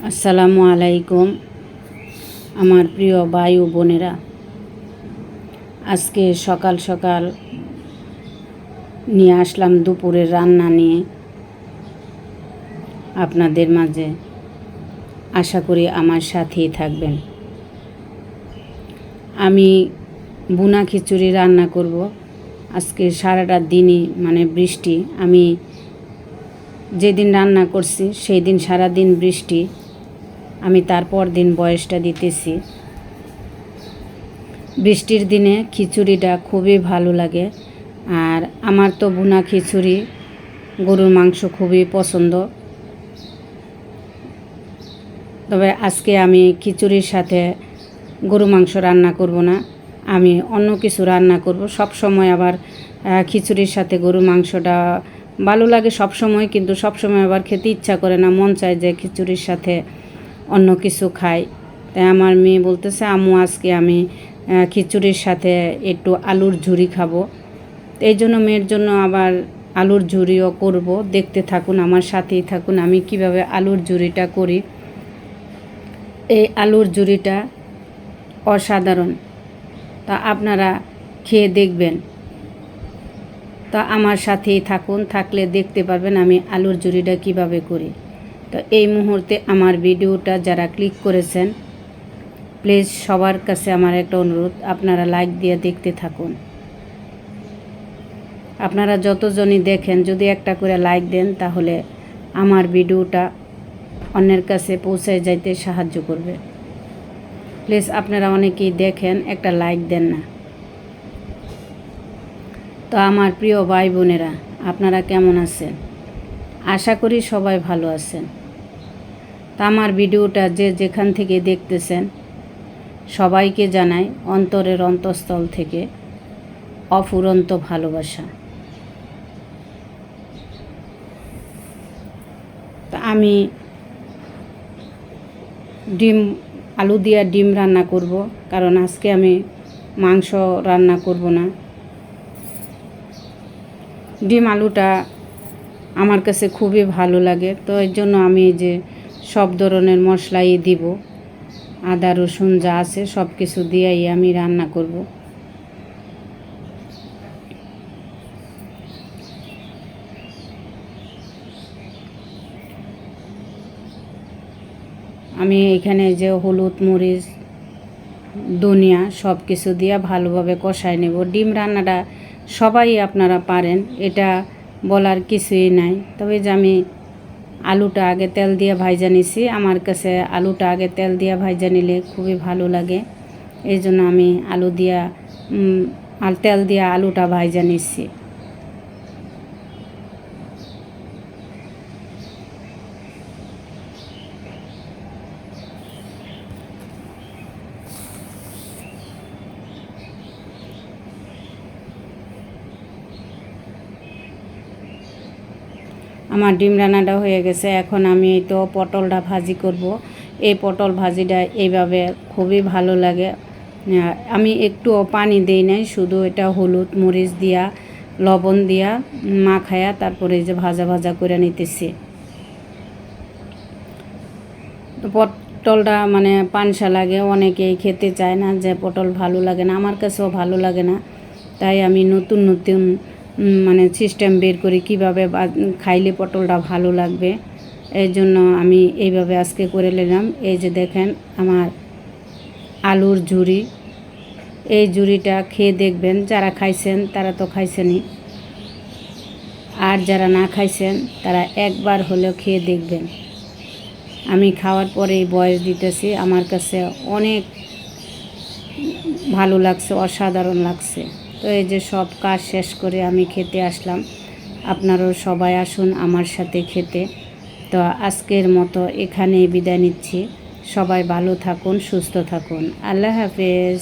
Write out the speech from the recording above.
আসসালামু আলাইকুম আমার প্রিয় ভাই ও বোনেরা। আজকে সকাল সকাল নিয়ে আসলাম দুপুরের রান্না নিয়ে আপনাদের মাঝে। আশা করি আমার সাথেই থাকবেন। আমি বুনা খিচুড়ি রান্না করব। আজকে সারাটা দিনই বৃষ্টি। আমি যেদিন রান্না করছি সেই দিন সারাদিন বৃষ্টি। আমি তারপর দিন বয়সটা দিতেছি। বৃষ্টির দিনে খিচুড়িটা খুবই ভালো লাগে। আর আমার তো বুনা খিচুড়ি, গরুর মাংস খুবই পছন্দ। তবে আজকে আমি খিচুড়ির সাথে গরু মাংস রান্না করব না, আমি অন্য কিছু রান্না করব। সব সময় আবার খিচুড়ির সাথে গরু মাংসটা ভালো লাগে সব সময়, কিন্তু সব সময় আবার খেতে ইচ্ছা করে না, মন চায় যে খিচুড়ির সাথে অন্য কিছু খাই। তাই আমার মেয়ে বলতেছে, আম্মু আজকে আমি খিচুড়ির সাথে একটু আলুর ঝুরি খাবো। এই জন্য মেয়ের জন্য আবার আলুর ঝুরিও করব। দেখতে থাকুন, আমার সাথেই থাকুন আমি কিভাবে আলুর ঝুরিটা করি। এই আলুর ঝুরিটা অসাধারণ, তা আপনারা খেয়ে দেখবেন। তা আমার সাথেই থাকুন, থাকলে দেখতে পারবেন আমি আলুর ঝুরিটা কিভাবে করি। তো এই মুহূর্তে আমার ভিডিওটা যারা ক্লিক করেছেন, প্লিজ সবার কাছে আমার একটা অনুরোধ, আপনারা লাইক দিয়ে দেখতে থাকুন। আপনারা যতজনই দেখেন যদি একটা করে লাইক দেন, তাহলে আমার ভিডিওটা অন্যের কাছে পৌঁছায় যাইতে সাহায্য করবে। প্লিজ আপনারা অনেকেই দেখেন, একটা লাইক দেন না। তো আমার প্রিয় ভাই বোনেরা, আপনারা কেমন আছেন? আশা করি সবাই ভালো আছেন। তা আমার ভিডিওটা যে যেখান থেকে দেখতেছেন সবাইকে জানাই অন্তরের অন্তঃস্থল থেকে অফুরন্ত ভালোবাসা। তা আমি আলু দিয়া ডিম রান্না করব, কারণ আজকে আমি মাংস রান্না করব না। ডিম আলুটা আমার কাছে খুবই ভালো লাগে, তো এর জন্য আমি যে সব ধরনের মশলাই দিব, আদা রসুন যা আছে সব কিছু দিয়েই আমি রান্না করব। আমি এখানে যে হলুদ মরিচ ধনিয়া সব কিছু দিয়ে ভালোভাবে কষায় নেব। ডিম রান্নাটা সবাই আপনারা পারেন, এটা বলার কিছুই নাই। তবে যে আমি আলুটা আগে তেল দিয়ে ভাজা নিছি, আমার কাছে আলুটা আগে তেল দিয়ে ভাজা নিলে খুবই ভালো লাগে। এই জন্য আমি তেল দিয়ে আলুটা ভাজা নিচ্ছি। আমার ডিম রান্নাটা হয়ে গেছে। এখন আমি তো পটলটা ভাজি করব। এই পটল ভাজিটা এইভাবে খুবই ভালো লাগে। আমি একটুও পানি দেই নাই, শুধু এটা হলুদ মরিচ দিয়া লবণ দিয়া মাখায়া তারপরে এই যে ভাজা ভাজা করে নিতেছি। তো পটলটা পানসা লাগে, অনেকেই খেতে চায় না, যে পটল ভালো লাগে না, আমার কাছেও ভালো লাগে না। তাই আমি নতুন নতুন সিস্টেম বের করি কীভাবে খাইলে পটলটা ভালো লাগবে। এই জন্য আমি এইভাবে আজকে করে নিলাম। এই যে দেখেন আমার আলুর ঝুরি, এই ঝুরিটা খেয়ে দেখবেন। যারা খাইছেন তারা তো খাইছেনই, আর যারা না খাইছেন তারা একবার হলেও খেয়ে দেখবেন। আমি খাওয়ার পরেই বয়স দিতেছি, আমার কাছে অনেক ভালো লাগছে, অসাধারণ লাগছে। তো এই যে সব কাজ শেষ করে আমি খেতে আসলাম। আপনারাও সবাই আসুন আমার সাথে খেতে। তো আজকের মতো এখানেই বিদায় নিচ্ছি। সবাই ভালো থাকুন, সুস্থ থাকুন। আল্লাহ হাফেজ।